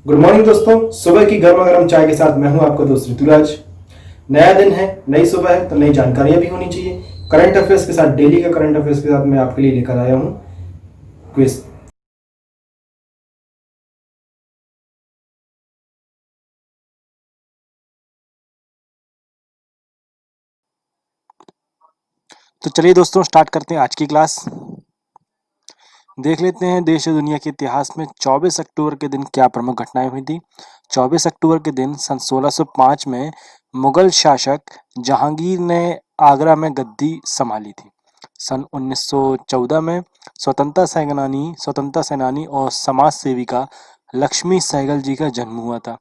Good morning दोस्तों। सुबह की गर्मा गर्म चाय के साथ मैं हूं आपका दोस्त ऋतुराज। नया दिन है, नई सुबह है, तो नई जानकारियां भी होनी चाहिए। करंट अफेयर्स के साथ, डेली का करंट अफेयर्स के साथ मैं आपके लिए लेकर आया हूं क्विज। तो चलिए दोस्तों, स्टार्ट करते हैं आज की क्लास। देख लेते हैं देश और दुनिया के इतिहास में 24 अक्टूबर के दिन क्या प्रमुख घटनाएं हुई थी। 24 अक्टूबर के दिन सन 1605 में मुगल शासक जहांगीर ने आगरा में गद्दी संभाली थी। सन 1914 में स्वतंत्रता सेनानी और समाज सेविका लक्ष्मी सहगल जी का जन्म हुआ था।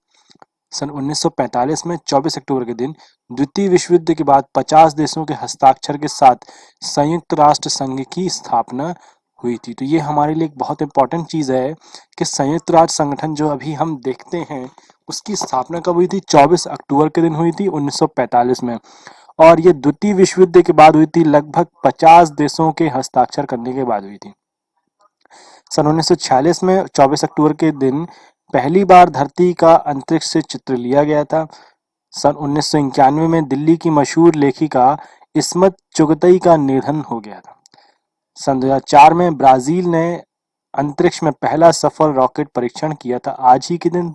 सन 1945 में 24 अक्टूबर के दिन द्वितीय विश्व युद्ध के बाद 50 देशों के हस्ताक्षर के साथ संयुक्त राष्ट्र संघ की स्थापना हुई थी। तो ये हमारे लिए एक बहुत इंपॉर्टेंट चीज़ है कि संयुक्त राष्ट्र संगठन जो अभी हम देखते हैं उसकी स्थापना कब हुई थी? 24 अक्टूबर के दिन हुई थी 1945 में। और ये द्वितीय विश्व युद्ध के बाद हुई थी, लगभग 50 देशों के हस्ताक्षर करने के बाद हुई थी। सन 1946 में 24 अक्टूबर के दिन पहली बार धरती का अंतरिक्ष से चित्र लिया गया था। सन 1991 में दिल्ली की मशहूर लेखिका इस्मत चुगतई का निधन हो गया था। सन 2004 में ब्राजील ने अंतरिक्ष में पहला सफल रॉकेट परीक्षण किया था, आज ही के दिन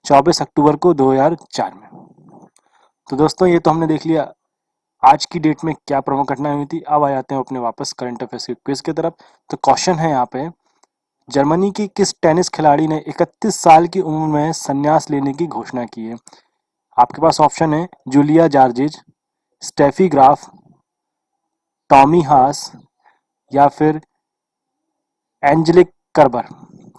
24 अक्टूबर को 2004 में। तो दोस्तों, ये तो हमने देख लिया आज की डेट में क्या प्रमुख घटनाएं हुई थी। अब आ जाते हैं अपने वापस करंट अफेयर्स के क्विज की तरफ। तो क्वेश्चन है यहाँ पे, जर्मनी की किस टेनिस खिलाड़ी ने 31 साल की उम्र में संन्यास लेने की घोषणा की है? आपके पास ऑप्शन है Julia जॉर्जिच, Steffi Graf, Tommy Haas या फिर एंजेलिक कर्बर।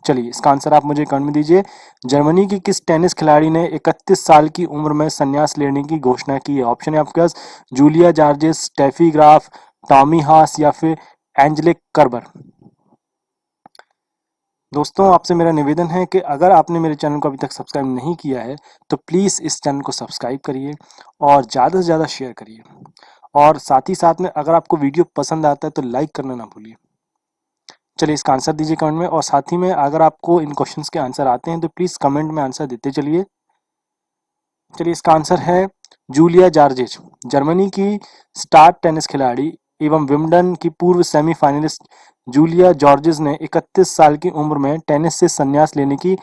चलिए, इसका आंसर आप मुझे कमेंट में दीजिए। जर्मनी की किस टेनिस खिलाड़ी ने 31 साल की उम्र में संन्यास लेने की घोषणा की है? ऑप्शन है आपके पास Julia Georges, Steffi Graf, Tommy Haas या फिर एंजेलिक कर्बर। दोस्तों, आपसे मेरा निवेदन है कि अगर आपने मेरे चैनल को अभी तक सब्सक्राइब नहीं किया है तो प्लीज़ इस चैनल को सब्सक्राइब करिए और ज़्यादा से ज़्यादा शेयर करिए। और साथ ही साथ में अगर आपको वीडियो पसंद आता है तो लाइक करना ना भूलिए। चलिए, इसका आंसर दीजिए कमेंट में। और साथ ही में अगर आपको इन क्वेश्चंस के आंसर आते हैं तो प्लीज़ कमेंट में आंसर देते चलिए। चलिए, इसका आंसर है जूलिया जॉर्जिच। जर्मनी की स्टार टेनिस खिलाड़ी एवं विंबलडन की पूर्व सेमीफाइनलिस्ट जूलिया जॉर्जिस ने 31 साल की उम्र में टेनिस से संन्यास लेने की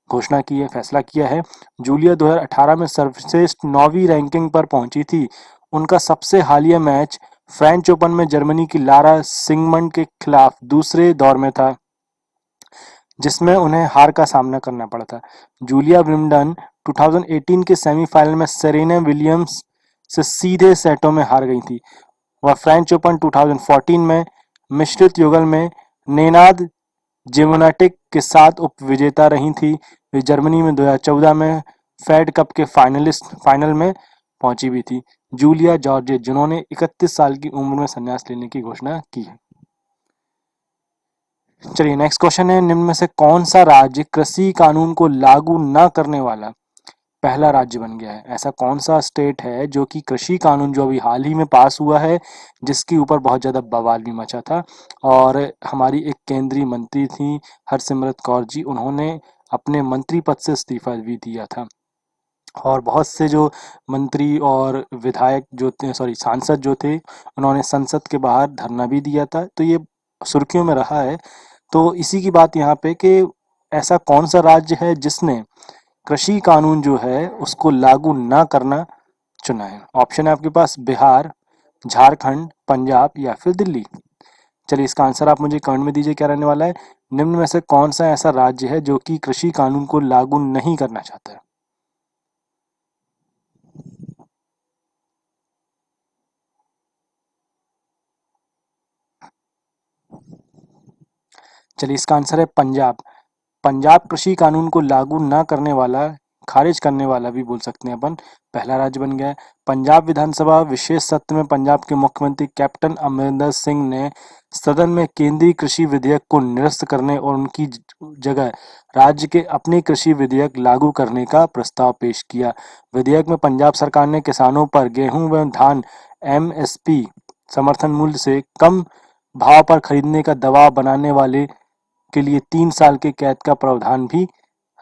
घोषणा की है, फैसला किया है। जूलिया 2018 में सर्वश्रेष्ठ 9वीं रैंकिंग पर पहुंची थी। उनका सबसे हालिया मैच फ्रेंच ओपन में जर्मनी की लारा सिगमंड के खिलाफ दूसरे दौर में था, जिसमें उन्हें हार का सामना करना पड़ा था। जूलिया विंबलडन 2018 के सेमीफाइनल में सेरेना विलियम्स से सीधे सेटों में हार गई थी। वह फ्रेंच ओपन 2014 में मिश्रित युगल में नेनाद जिमनाटिक के साथ उपविजेता रही थी। वे जर्मनी में 2014 में फेड कप के फाइनल में पहुंची भी थी। जूलिया जॉर्जिच, जिन्होंने 31 साल की उम्र में संन्यास लेने की घोषणा की है। चलिए, नेक्स्ट क्वेश्चन है, निम्न में से कौन सा राज्य कृषि कानून को लागू न करने वाला पहला राज्य बन गया है? ऐसा कौन सा स्टेट है जो कि कृषि कानून जो अभी हाल ही में पास हुआ है, जिसके ऊपर बहुत ज़्यादा बवाल भी मचा था, और हमारी एक केंद्रीय मंत्री थी हरसिमरत कौर जी, उन्होंने अपने मंत्री पद से इस्तीफा भी दिया था। और बहुत से जो मंत्री और विधायक जो थे, सांसद जो थे, उन्होंने संसद के बाहर धरना भी दिया था। तो ये सुर्खियों में रहा है। तो इसी की बात यहाँ पे कि ऐसा कौन सा राज्य है जिसने कृषि कानून जो है उसको लागू ना करना चुना है? ऑप्शन है आपके पास बिहार, झारखंड, पंजाब या फिर दिल्ली। चलिए, इसका आंसर आप मुझे कमेंट में दीजिए, क्या रहने वाला है। निम्न में से कौन सा ऐसा राज्य है जो कि कृषि कानून को लागू नहीं करना चाहता है? चलिए, इसका आंसर है पंजाब। पंजाब कृषि कानून को लागू न करने वाला, खारिज करने वाला भी बोल सकते हैं अपन, पहला राज्य बन गया है। पंजाब विधानसभा विशेष सत्र में पंजाब के मुख्यमंत्री कैप्टन अमरिंदर सिंह ने सदन में केंद्रीय कृषि विधेयक को निरस्त करने और उनकी जगह राज्य के अपने कृषि विधेयक लागू करने का प्रस्ताव पेश किया। विधेयक में पंजाब सरकार ने किसानों पर गेहूं व धान एमएसपी समर्थन मूल्य से कम भाव पर खरीदने का दबाव बनाने वाले के लिए 3 साल के कैद का प्रावधान भी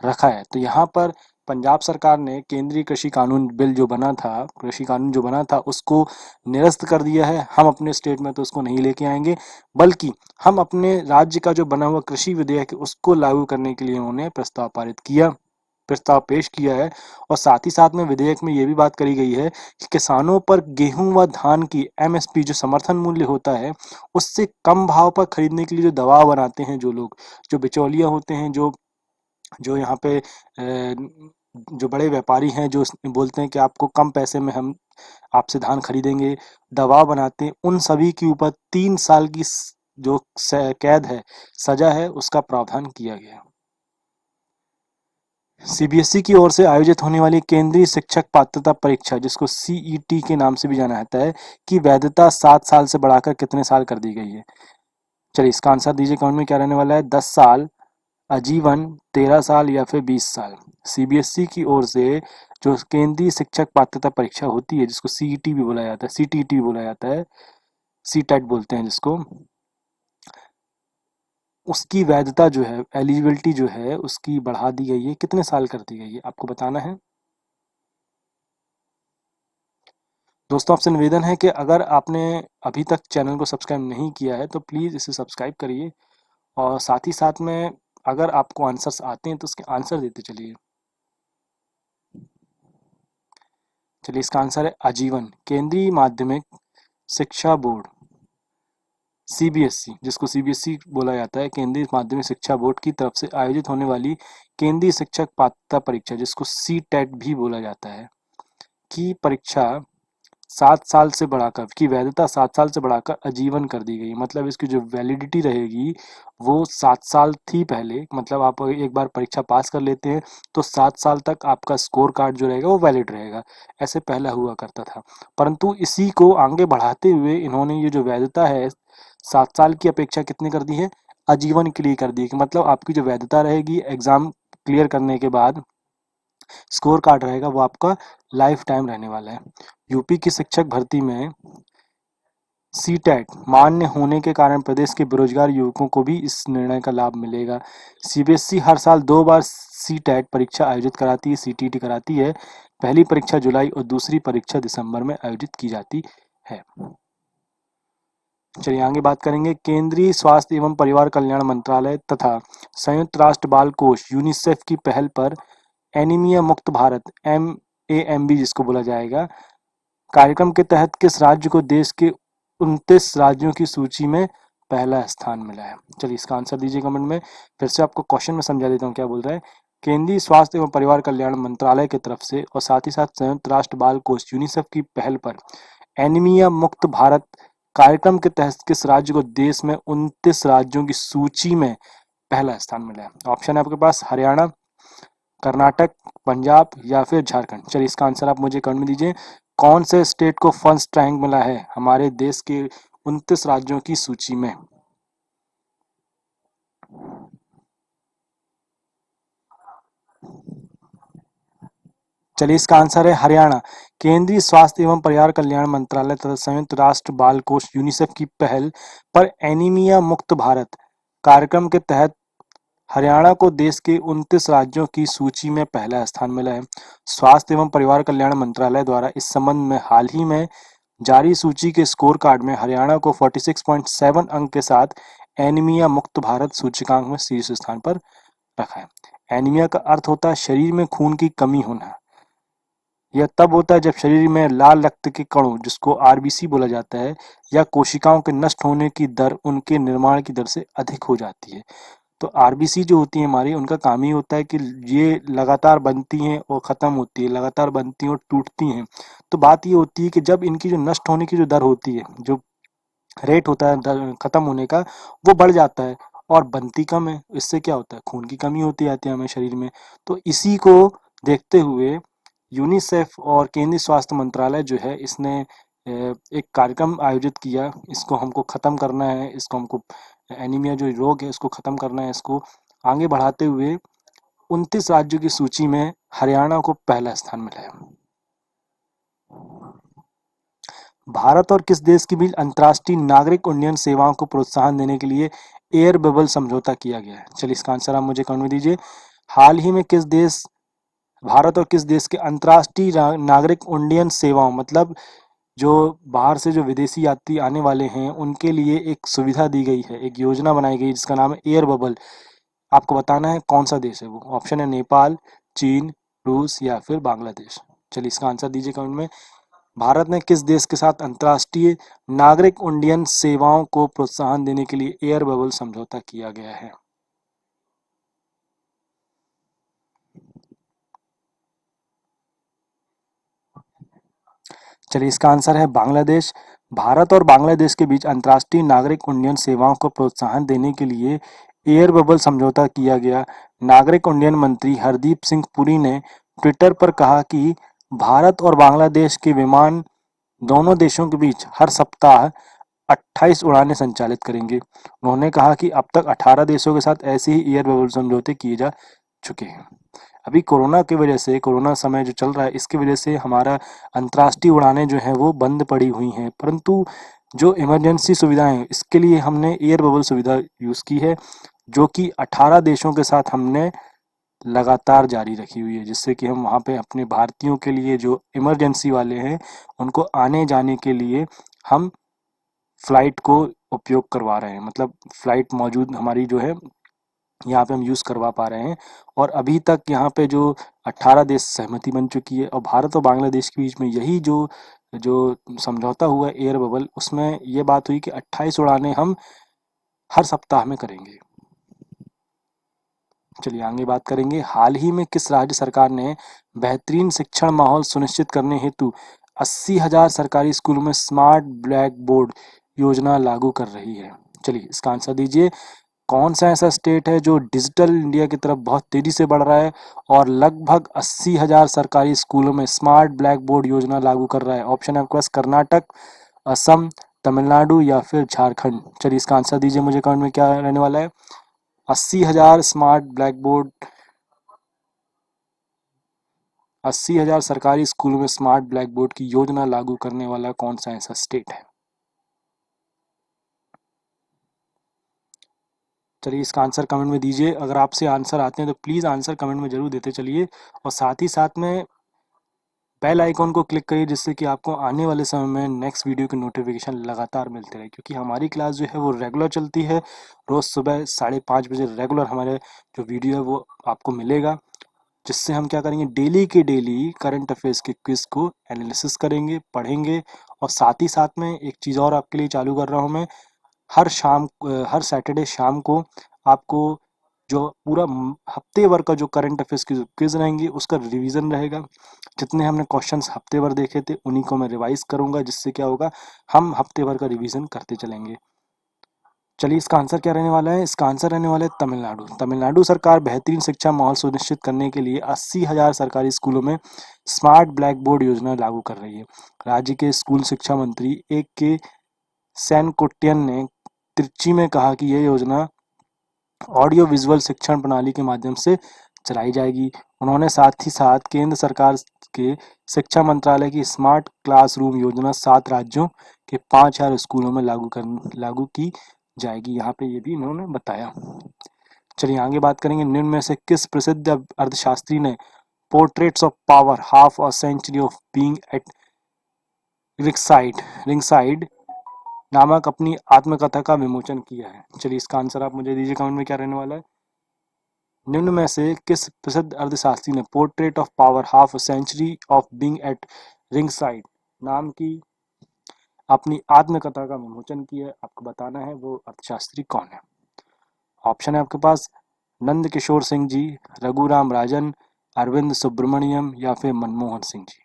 रखा है। तो यहाँ पर पंजाब सरकार ने केंद्रीय कृषि कानून बिल जो बना था, कृषि कानून जो बना था, उसको निरस्त कर दिया है। हम अपने स्टेट में तो उसको नहीं लेके आएंगे, बल्कि हम अपने राज्य का जो बना हुआ कृषि विधेयक है उसको लागू करने के लिए उन्होंने प्रस्ताव पेश किया है। और साथ ही साथ में विधेयक में ये भी बात करी गई है कि किसानों पर गेहूं व धान की एमएसपी जो समर्थन मूल्य होता है उससे कम भाव पर खरीदने के लिए जो दबाव बनाते हैं, जो लोग, जो बिचौलिया होते हैं, जो जो यहाँ पे जो बड़े व्यापारी हैं, जो बोलते हैं कि आपको कम पैसे में हम आपसे धान खरीदेंगे, दबाव बनाते हैं, उन सभी के ऊपर 3 साल की जो कैद है, सजा है, उसका प्रावधान किया गया है। सीबीएसई की ओर से आयोजित होने वाली केंद्रीय शिक्षक पात्रता परीक्षा, जिसको सीईटी के नाम से भी जाना जाता है, की वैधता 7 साल से बढ़ाकर कितने साल कर दी गई है? चलिए इसका आंसर दीजिए कमेंट में, क्या रहने वाला है? 10 साल, आजीवन, 13 साल या फिर 20 साल। सीबीएसई की ओर से जो केंद्रीय शिक्षक पात्रता परीक्षा होती है, जिसको सीईटी भी बोला जाता है, सीटीईटी भी बोला जाता है, सीटेट बोलते हैं जिसको, उसकी वैधता जो है, एलिजिबिलिटी जो है, उसकी बढ़ा दी गई है। कितने साल कर दी गई है आपको बताना है। दोस्तों आपसे निवेदन है कि अगर आपने अभी तक चैनल को सब्सक्राइब नहीं किया है तो प्लीज़ इसे सब्सक्राइब करिए, और साथ ही साथ में अगर आपको आंसर्स आते हैं तो उसके आंसर देते चलिए। चलिए इसका आंसर है आजीवन। केंद्रीय माध्यमिक शिक्षा बोर्ड, सीबीएसई, जिसको सीबीएसई बोला जाता है, केंद्रीय माध्यमिक शिक्षा बोर्ड की तरफ से आयोजित होने वाली केंद्रीय शिक्षक पात्रता परीक्षा, जिसको सीटेट भी बोला जाता है, की परीक्षा 7 साल से बढ़ाकर, की वैधता 7 साल से बढ़ाकर आजीवन कर दी गई। मतलब इसकी जो वैलिडिटी रहेगी वो 7 साल थी पहले। मतलब आप एक बार परीक्षा पास कर लेते हैं तो 7 साल तक आपका स्कोर कार्ड जो रहेगा वो वैलिड रहेगा, ऐसे पहले हुआ करता था। परंतु इसी को आगे बढ़ाते हुए इन्होंने ये जो वैधता है 7 साल की अपेक्षा कितने कर दी है? आजीवन के लिए कर दी है। कि मतलब आपकी जो वैधता रहेगी एग्जाम क्लियर करने के बाद, स्कोर कार्ड रहेगा, वो आपका लाइफ टाइम रहने वाला है। यूपी की शिक्षक भर्ती में सीटेट मान्य होने के कारण प्रदेश के बेरोजगार युवकों को भी इस निर्णय का लाभ मिलेगा। सीबीएसई हर साल 2 बार सीटेट परीक्षा आयोजित कराती है, सीटीटी कराती है। पहली परीक्षा जुलाई और दूसरी परीक्षा दिसंबर में आयोजित की जाती है। चलिए आगे बात करेंगे। केंद्रीय स्वास्थ्य एवं परिवार कल्याण मंत्रालय तथा संयुक्त राष्ट्र बाल कोष यूनिसेफ की पहल पर एनीमिया मुक्त भारत, MAMB जिसको बोला जाएगा, कार्यक्रम के तहत किस राज्य को देश के 29 राज्यों की सूची में पहला स्थान मिला है? चलिए इसका आंसर दीजिए कमेंट में। फिर से आपको क्वेश्चन में समझा देता हूँ क्या बोल रहा है। केंद्रीय स्वास्थ्य एवं परिवार कल्याण मंत्रालय की तरफ से और साथ ही साथ संयुक्त राष्ट्र बाल कोष यूनिसेफ की पहल पर एनीमिया मुक्त भारत कार्यक्रम के तहत किस राज्य को देश में 29 राज्यों की सूची में पहला स्थान मिला है? ऑप्शन है आपके पास हरियाणा, कर्नाटक, पंजाब या फिर झारखंड। चलिए इसका आंसर आप मुझे कमेंट में दीजिए। कौन से स्टेट को फर्स्ट रैंक मिला है हमारे देश के 29 राज्यों की सूची में? चलिए इसका आंसर है हरियाणा। केंद्रीय स्वास्थ्य एवं परिवार कल्याण मंत्रालय तथा संयुक्त राष्ट्र बाल कोष यूनिसेफ की पहल पर एनीमिया मुक्त भारत कार्यक्रम के तहत हरियाणा को देश के 29 राज्यों की सूची में पहला स्थान मिला है। स्वास्थ्य एवं परिवार कल्याण मंत्रालय द्वारा इस संबंध में हाल ही में जारी सूची के स्कोर कार्ड में हरियाणा को 46.7 अंक के साथ एनीमिया मुक्त भारत सूचकांक में शीर्ष स्थान पर रखा है। एनीमिया का अर्थ होता है शरीर में खून की कमी होना। यह तब होता है जब शरीर में लाल रक्त के कणों, जिसको आरबीसी बोला जाता है, या कोशिकाओं के नष्ट होने की दर उनके निर्माण की दर से अधिक हो जाती है। तो आरबीसी जो होती है हमारी, उनका काम ही होता है कि ये लगातार बनती हैं और ख़त्म होती है, लगातार बनती हैं और टूटती हैं। तो बात ये होती है कि जब इनकी जो नष्ट होने की जो दर होती है, जो रेट होता है ख़त्म होने का, वो बढ़ जाता है और बनती कम है। इससे क्या होता है? खून की कमी होती जाती है हमें शरीर में। तो इसी को देखते हुए यूनिसेफ और केंद्रीय स्वास्थ्य मंत्रालय जो है, इसने एक कार्यक्रम आयोजित किया। इसको हमको ख़त्म करना है, इसको हमको एनीमिया जो रोग है इसको ख़त्म करना है। इसको आगे बढ़ाते हुए 29 राज्यों की सूची में हरियाणा को पहला स्थान मिला है। भारत और किस देश के बीच अंतर्राष्ट्रीय नागरिक उड्डयन सेवाओं को प्रोत्साहन देने के लिए एयर बबल समझौता किया गया है? चलिए इसका आंसर आप मुझे कमेंट में दीजिए। हाल ही में किस देश भारत और किस देश के अंतर्राष्ट्रीय नागरिक उड्डयन सेवाओं, मतलब जो बाहर से जो विदेशी यात्री आने वाले हैं उनके लिए एक सुविधा दी गई है, एक योजना बनाई गई जिसका नाम है एयर बबल। आपको बताना है कौन सा देश है वो। ऑप्शन है नेपाल, चीन, रूस या फिर बांग्लादेश। चलिए इसका आंसर दीजिए कमेंट में। भारत ने किस देश के साथ अंतर्राष्ट्रीय नागरिक उड्डयन सेवाओं को प्रोत्साहन देने के लिए एयर बबल समझौता किया गया है? चलिए इसका आंसर है बांग्लादेश। भारत और बांग्लादेश के बीच अंतर्राष्ट्रीय नागरिक उड्डयन सेवाओं को प्रोत्साहन देने के लिए एयर बबल समझौता किया गया। नागरिक उड्डयन मंत्री हरदीप सिंह पुरी ने ट्विटर पर कहा कि भारत और बांग्लादेश के विमान दोनों देशों के बीच हर सप्ताह 28 उड़ानें संचालित करेंगे। उन्होंने कहा कि अब तक 18 देशों के साथ ऐसे ही एयर बबल समझौते किए जा चुके हैं। अभी कोरोना की वजह से, कोरोना समय जो चल रहा है इसकी वजह से हमारा अंतर्राष्ट्रीय उड़ानें जो हैं वो बंद पड़ी हुई हैं, परंतु जो इमरजेंसी सुविधाएं इसके लिए हमने एयर बबल सुविधा यूज़ की है, जो कि 18 देशों के साथ हमने लगातार जारी रखी हुई है, जिससे कि हम वहाँ पे अपने भारतीयों के लिए जो इमरजेंसी वाले हैं उनको आने जाने के लिए हम फ्लाइट को उपयोग करवा रहे हैं, मतलब फ्लाइट मौजूद हमारी जो है यहाँ पे हम यूज़ करवा पा रहे हैं। और अभी तक यहाँ पे जो 18 देश सहमति बन चुकी है और भारत और बांग्लादेश के बीच में यही जो जो समझौता हुआ है एयर बबल, उसमें ये बात हुई कि 28 उड़ानें हम हर सप्ताह में करेंगे। चलिए आगे बात करेंगे। हाल ही में किस राज्य सरकार ने बेहतरीन शिक्षण माहौल सुनिश्चित करने हेतु 80,000 सरकारी स्कूलों में स्मार्ट ब्लैक बोर्ड योजना लागू कर रही है? चलिए इसका आंसर दीजिए। कौन सा ऐसा स्टेट है जो डिजिटल इंडिया की तरफ बहुत तेजी से बढ़ रहा है और लगभग 80,000 सरकारी स्कूलों में स्मार्ट ब्लैक बोर्ड योजना लागू कर रहा है? ऑप्शन है आपके पास कर्नाटक, असम, तमिलनाडु या फिर झारखंड। चलिए इसका आंसर दीजिए मुझे कमेंट में, क्या रहने वाला है? 80,000 स्मार्ट ब्लैक बोर्ड, 80,000 सरकारी स्कूलों में स्मार्ट ब्लैक बोर्ड की योजना लागू करने वाला कौन सा ऐसा स्टेट है? चलिए इसका आंसर कमेंट में दीजिए। अगर आपसे आंसर आते हैं तो प्लीज़ आंसर कमेंट में ज़रूर देते चलिए और साथ ही साथ में बेल आइकॉन को क्लिक करिए, जिससे कि आपको आने वाले समय में नेक्स्ट वीडियो की नोटिफिकेशन लगातार मिलते रहे, क्योंकि हमारी क्लास जो है वो रेगुलर चलती है। रोज़ सुबह 5:30 बजे रेगुलर हमारे जो वीडियो है वो आपको मिलेगा, जिससे हम क्या करेंगे, डेली के डेली करंट अफेयर्स के क्विज को एनालिसिस करेंगे, पढ़ेंगे। और साथ ही साथ में एक चीज़ और आपके लिए चालू कर रहा हूँ मैं। हर सैटरडे शाम को आपको जो पूरा हफ्ते भर का जो करंट अफेयर्स की क्विज रहेंगी उसका रिवीजन रहेगा। जितने हमने क्वेश्चंस हफ्ते भर देखे थे उन्हीं को मैं रिवाइज करूंगा, जिससे क्या होगा, हम हफ्ते भर का रिवीजन करते चलेंगे। चलिए इसका आंसर क्या रहने वाला है? इसका आंसर रहने वाला है तमिलनाडु। तमिलनाडु सरकार बेहतरीन शिक्षा माहौल सुनिश्चित करने के लिए 80,000 सरकारी स्कूलों में स्मार्ट ब्लैक बोर्ड योजना लागू कर रही है। राज्य के स्कूल शिक्षा मंत्री के सेनकुट्टियन ने त्रिची में कहा कि यह योजना ऑडियो विजुअल शिक्षण प्रणाली के माध्यम से चलाई जाएगी। उन्होंने साथ ही साथ केंद्र सरकार के शिक्षा मंत्रालय की स्मार्ट क्लासरूम योजना 7 राज्यों के 5,000 स्कूलों में लागू की जाएगी, यहाँ पे ये भी इन्होंने बताया। चलिए आगे बात करेंगे। निम्न में से किस प्रसिद्ध अर्थशास्त्री ने Portraits of Power Half a Century of Being at Ringside नामक अपनी आत्मकथा का विमोचन किया है? चलिए इसका आंसर आप मुझे दीजिए कमेंट में, क्या रहने वाला है? निम्न में से किस प्रसिद्ध अर्थशास्त्री ने Portrait of Power Half a Century of Being at Ringside नाम की अपनी आत्मकथा का विमोचन किया है? आपको बताना है वो अर्थशास्त्री कौन है। ऑप्शन है आपके पास नंद किशोर सिंह जी, रघुराम राजन, अरविंद सुब्रमण्यम या फिर मनमोहन सिंह जी।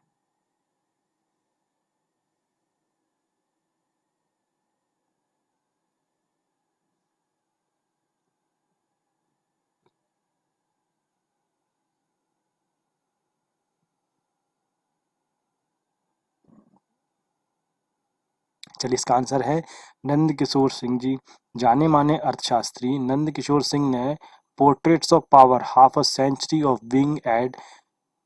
चलिए इसका आंसर है नंद किशोर सिंह जी। जाने माने अर्थशास्त्री नंद किशोर सिंह ने Portraits of Power Half a Century of Being at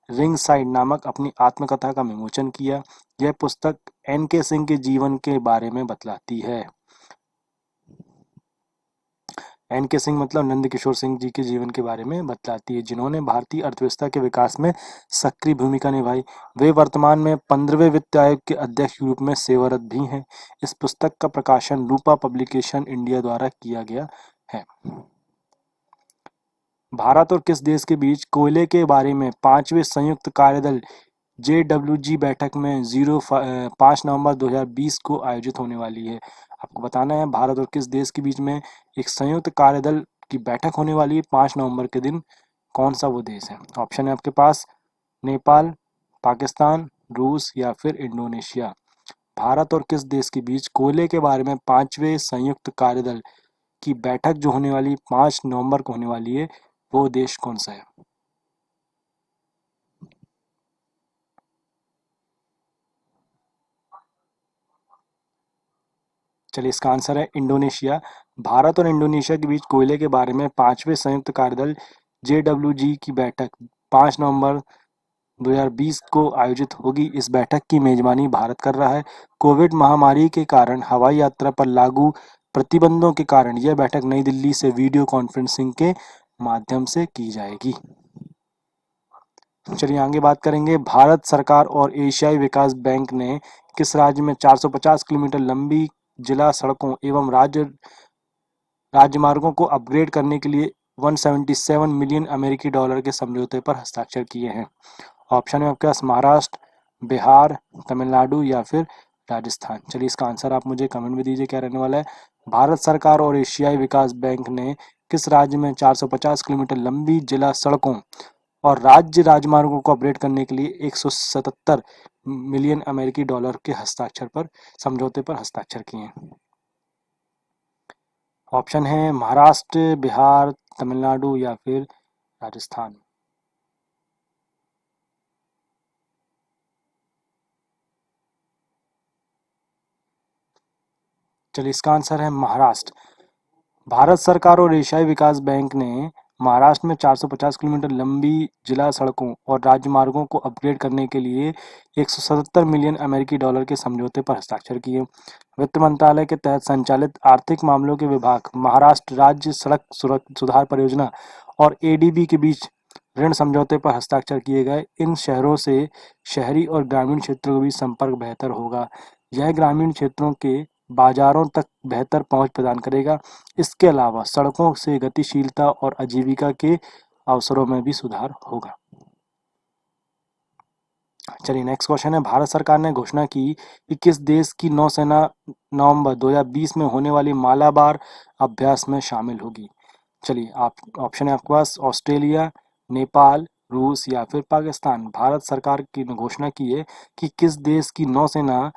Ringside नामक अपनी आत्मकथा का विमोचन किया। यह पुस्तक एन.के. सिंह के जीवन के बारे में बतलाती है। NK सिंह मतलब नंद किशोर सिंह जी के जीवन के बारे में बतलाती है, जिन्होंने भारतीय अर्थव्यवस्था के विकास में सक्रिय भूमिका निभाई। वे वर्तमान में 15वें वित्त आयोग के अध्यक्ष के रूप में सेवारत भी हैं। इस पुस्तक का प्रकाशन रूपा पब्लिकेशन इंडिया द्वारा किया गया है। भारत और किस देश के बीच कोयले के बारे में 5वें संयुक्त कार्यदल JWG बैठक में 5 नवंबर 2020 को आयोजित होने वाली है। आपको बताना है भारत और किस देश के बीच में एक संयुक्त कार्यदल की बैठक होने वाली है 5 नवंबर के दिन। कौन सा वो देश है? ऑप्शन है आपके पास नेपाल, पाकिस्तान, रूस या फिर इंडोनेशिया। भारत और किस देश के बीच कोयले के बारे में 5वें संयुक्त कार्यदल की बैठक जो होने वाली 5 नवंबर को होने वाली है, वो देश कौन सा है? चलिए, इसका आंसर है इंडोनेशिया। भारत और इंडोनेशिया के बीच कोयले के बारे में 5वें संयुक्त कार्यदल JWG की बैठक 5 नवंबर 2020 को आयोजित होगी। इस बैठक की मेजबानी भारत कर रहा है। कोविड महामारी के कारण हवाई यात्रा पर लागू प्रतिबंधों के कारण यह बैठक नई दिल्ली से वीडियो कॉन्फ्रेंसिंग के माध्यम से की जाएगी। चलिए आगे बात करेंगे। भारत सरकार और एशियाई विकास बैंक ने किस राज्य में 450 किलोमीटर लंबी जिला सड़कों एवं राजमार्गों को अपग्रेड करने के लिए 177 मिलियन अमेरिकी डॉलर के समझौते पर हस्ताक्षर किए हैं? ऑप्शन है आपके पास महाराष्ट्र, बिहार, तमिलनाडु या फिर राजस्थान। चलिए, इसका आंसर आप मुझे कमेंट में दीजिए क्या रहने वाला है। भारत सरकार और एशियाई विकास बैंक ने किस राज्य में 450 किलोमीटर लंबी जिला सड़कों और राज्य राजमार्गों को अपग्रेड करने के लिए 177 मिलियन अमेरिकी डॉलर के समझौते पर हस्ताक्षर किए हैं? ऑप्शन है महाराष्ट्र, बिहार, तमिलनाडु या फिर राजस्थान। चलिए, इसका आंसर है महाराष्ट्र। भारत सरकार और एशियाई विकास बैंक ने महाराष्ट्र में 450 किलोमीटर लंबी जिला सड़कों और राजमार्गों को अपग्रेड करने के लिए 177 मिलियन अमेरिकी डॉलर के समझौते पर हस्ताक्षर किए। वित्त मंत्रालय के तहत संचालित आर्थिक मामलों के विभाग, महाराष्ट्र राज्य सड़क सुधार परियोजना और ADB के बीच ऋण समझौते पर हस्ताक्षर किए गए। इन शहरों से शहरी और ग्रामीण क्षेत्रों के बीच संपर्क बेहतर होगा। यह ग्रामीण क्षेत्रों के बाजारों तक बेहतर पहुंच प्रदान करेगा। इसके अलावा सड़कों से गतिशीलता और आजीविका के अवसरों में भी सुधार होगा। चलिए, नेक्स्ट क्वेश्चन है। भारत सरकार ने घोषणा की कि किस देश की नौसेना नवंबर 2020 में होने वाली मालाबार अभ्यास में शामिल होगी? चलिए, आप ऑप्शन है आपके पास ऑस्ट्रेलिया, नेपाल, रूस या फिर पाकिस्तान। भारत सरकार की ने घोषणा की है कि किस देश की नौसेना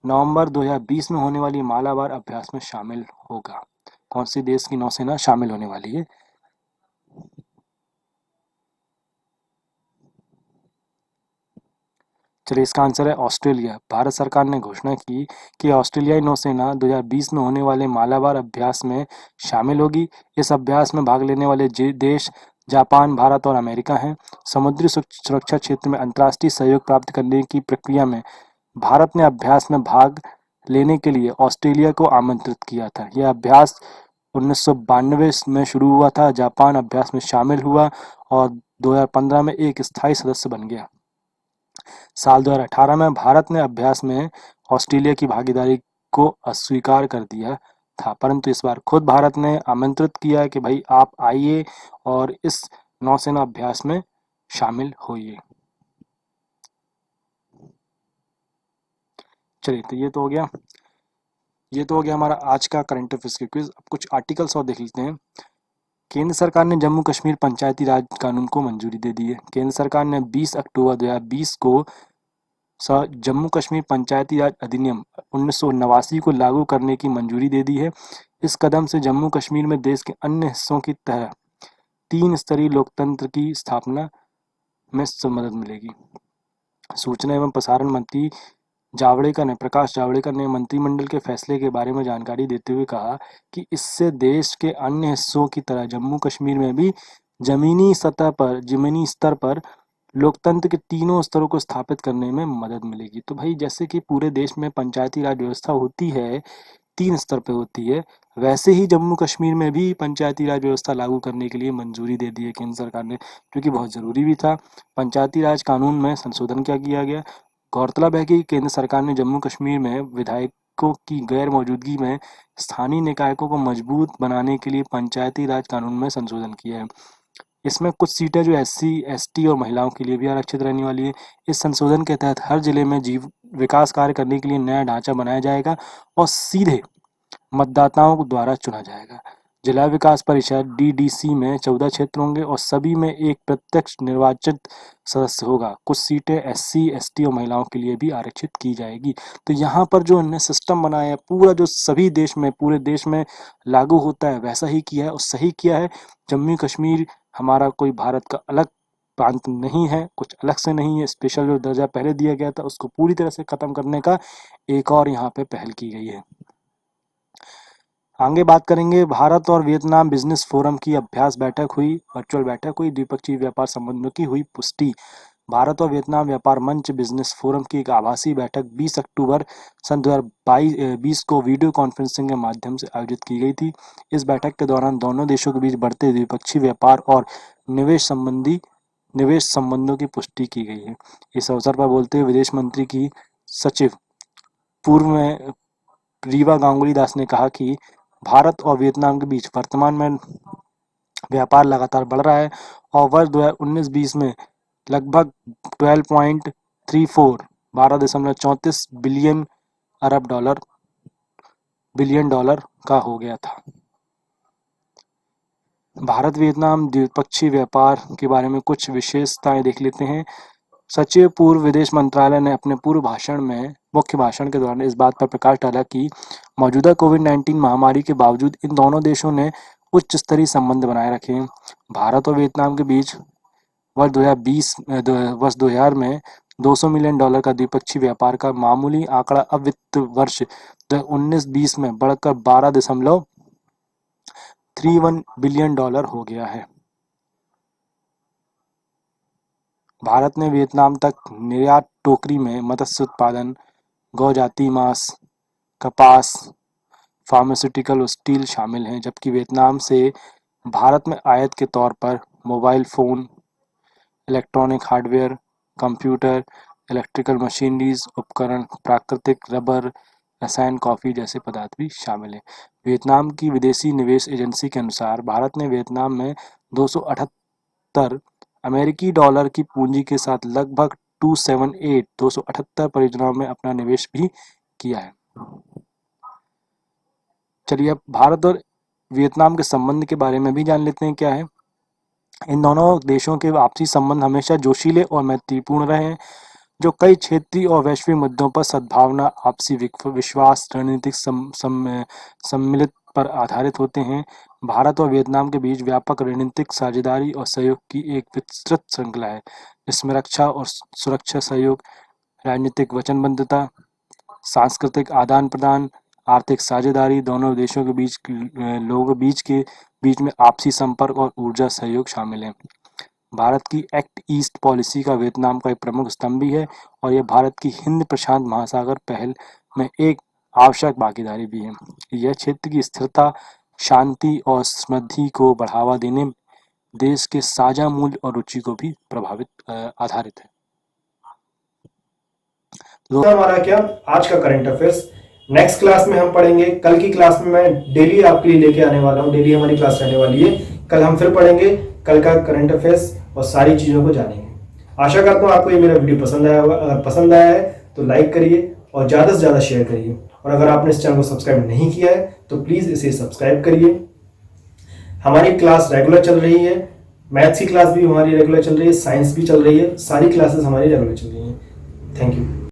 नवंबर 2020 में होने वाली मालाबार अभ्यास में शामिल होगा। कौन सी देश की नौसेना शामिल होने वाली है? चलिए, इसका आंसर है ऑस्ट्रेलिया। भारत सरकार ने घोषणा की कि ऑस्ट्रेलियाई नौसेना 2020 में होने वाले मालाबार अभ्यास में शामिल होगी। इस अभ्यास में भाग लेने वाले देश जापान, भारत और अमेरिका हैं। समुद्री सुरक्षा क्षेत्र में अंतर्राष्ट्रीय सहयोग प्राप्त करने की प्रक्रिया में भारत ने अभ्यास में भाग लेने के लिए ऑस्ट्रेलिया को आमंत्रित किया था। यह अभ्यास 1992 में शुरू हुआ था। जापान अभ्यास में शामिल हुआ और 2015 में एक स्थायी सदस्य बन गया। साल 2018 में भारत ने अभ्यास में ऑस्ट्रेलिया की भागीदारी को अस्वीकार कर दिया था, परंतु इस बार खुद भारत ने आमंत्रित किया कि भाई आप आइए और इस नौसेना अभ्यास में शामिल होइए। चलिए, तो ये तो हो गया हमारा आज का करंट अफेयर्स के क्विज। अब कुछ आर्टिकल्स और देख लेते हैं। केंद्र सरकार ने जम्मू कश्मीर पंचायती राज कानून को मंजूरी दे दी है। केंद्र सरकार ने 20 अक्टूबर 2020 को जम्मू कश्मीर पंचायती राज अधिनियम 1989 को लागू करने की मंजूरी दे दी है। इस कदम से जम्मू कश्मीर में देश के अन्य हिस्सों की तरह 3 स्तरीय लोकतंत्र की स्थापना में मदद मिलेगी। सूचना एवं प्रसारण मंत्री प्रकाश जावड़ेकर ने मंत्रिमंडल के फैसले के बारे में जानकारी देते हुए कहा कि इससे देश के अन्य हिस्सों की तरह जम्मू कश्मीर में भी जमीनी स्तर पर लोकतंत्र के तीनों स्तरों को स्थापित करने में मदद मिलेगी। तो भाई, जैसे कि पूरे देश में पंचायती राज व्यवस्था होती है, 3 स्तर पे होती है, वैसे ही जम्मू कश्मीर में भी पंचायती राज व्यवस्था लागू करने के लिए मंजूरी दे दी है केंद्र सरकार ने, जो कि बहुत ज़रूरी भी था। पंचायती राज कानून में संशोधन क्या किया गया? गौरतलब है कि केंद्र सरकार ने जम्मू कश्मीर में विधायकों की गैर मौजूदगी में स्थानीय निकायों को मजबूत बनाने के लिए पंचायती राज कानून में संशोधन किया है। इसमें कुछ सीटें जो SC, ST और महिलाओं के लिए भी आरक्षित रहने वाली है। इस संशोधन के तहत हर जिले में विकास कार्य करने के लिए नया ढांचा बनाया जाएगा और सीधे मतदाताओं द्वारा चुना जाएगा। जिला विकास परिषद DDC में 14 क्षेत्र होंगे और सभी में एक प्रत्यक्ष निर्वाचित सदस्य होगा। कुछ सीटें SC, ST और महिलाओं के लिए भी आरक्षित की जाएगी। तो यहाँ पर जो उन्होंने सिस्टम बनाया है पूरा, जो सभी देश में, पूरे देश में लागू होता है, वैसा ही किया है और सही किया है। जम्मू कश्मीर हमारा कोई भारत का अलग प्रांत नहीं है, कुछ अलग से नहीं है। स्पेशल जो दर्जा पहले दिया गया था उसको पूरी तरह से खत्म करने का एक और यहाँ पे पहल की गई है। आगे बात करेंगे, भारत और वियतनाम बिजनेस फोरम की अभ्यास बैठक हुई, वर्चुअल बैठक हुई, द्विपक्षीय व्यापार संबंधों की हुई पुष्टि। भारत और वियतनाम व्यापार मंच बिजनेस फोरम की एक आभासी बैठक 20 अक्टूबर सन 2020 को वीडियो कॉन्फ्रेंसिंग के माध्यम से आयोजित की गई थी। इस बैठक के दौरान दोनों देशों के बीच बढ़ते द्विपक्षीय व्यापार और निवेश संबंधों की पुष्टि की गई है। इस अवसर पर बोलते हुए विदेश मंत्री की सचिव पूर्व में रीवा गांगुली दास ने कहा कि भारत और वियतनाम के बीच वर्तमान में व्यापार लगातार बढ़ रहा है और वर्ष 2019-20 में लगभग 12.34 बिलियन डॉलर का हो गया था। भारत वियतनाम द्विपक्षीय व्यापार के बारे में कुछ विशेषताएं देख लेते हैं। सचिव पूर्व विदेश मंत्रालय ने अपने मुख्य भाषण के दौरान इस बात पर प्रकाश डाला कि मौजूदा कोविड-19 महामारी के बावजूद इन दोनों देशों ने उच्च स्तरीय संबंध बनाए रखे हैं। भारत और वियतनाम के बीच वर्ष 2000 में $200 मिलियन का द्विपक्षीय व्यापार का मामूली आंकड़ा अब वित्त वर्ष 2019-20 में बढ़कर $12.31 बिलियन हो गया है। भारत ने वियतनाम तक निर्यात टोकरी में मत्स्य उत्पादन, गौजाति मांस, कपास, फार्मास्यूटिकल और स्टील शामिल हैं, जबकि वियतनाम से भारत में आयात के तौर पर mobile phone, electronic hardware, computer, electrical machineries, उपकरण, प्राकृतिक रबर, रसायन, कॉफी जैसे पदार्थ भी शामिल हैं। वियतनाम की विदेशी निवेश एजेंसी के अनुसार भारत ने वियतनाम में 278 अमेरिकी डॉलर की पूंजी के साथ लगभग 278 परियोजनाओं में अपना निवेश भी किया है। चलिए अब भारत और वियतनाम के संबंध के बारे में भी जान लेते हैं क्या है। इन दोनों देशों के आपसी संबंध हमेशा जोशीले और मैत्रीपूर्ण रहे हैं, जो कई क्षेत्रीय और वैश्विक मुद्दों पर सद्भावना, आपसी विश्वास, रणनीतिक सम्मिलित पर आधारित होते हैं। भारत और वियतनाम के बीच व्यापक रणनीतिक साझेदारी और सहयोग की एक विस्तृत श्रृंखला है, जिसमें रक्षा और सुरक्षा सहयोग, राजनीतिक वचनबद्धता, सांस्कृतिक आदान प्रदान, आर्थिक साझेदारी, दोनों देशों के लोगों के बीच में आपसी संपर्क और ऊर्जा सहयोग शामिल है। भारत की एक्ट ईस्ट पॉलिसी का वियतनाम का एक प्रमुख स्तंभ भी है और यह भारत की हिंद प्रशांत महासागर पहल में एक आवश्यक भागीदारी भी है। यह क्षेत्र की स्थिरता, शांति और समृद्धि को बढ़ावा देने में देश के साझा मूल्य और रुचि को भी आधारित है। हमारा क्या आज का करंट अफेयर्स। नेक्स्ट क्लास में हम पढ़ेंगे, कल की क्लास में मैं डेली आपके लिए लेके आने वाला हूँ, डेली हमारी क्लास रहने वाली है। कल हम फिर पढ़ेंगे कल का करंट अफेयर्स और सारी चीजों को जानेंगे। आशा करता हूँ आपको ये मेरा वीडियो पसंद आया होगा। अगर पसंद आया है तो लाइक करिए और ज्यादा से ज्यादा शेयर करिए, और अगर आपने इस चैनल को सब्सक्राइब नहीं किया है तो प्लीज इसे सब्सक्राइब करिए। हमारी क्लास रेगुलर चल रही है, मैथ्स की क्लास भी हमारी रेगुलर चल रही है, साइंस भी चल रही है, सारी क्लासेस हमारी रेगुलर चल रही है। Thank you.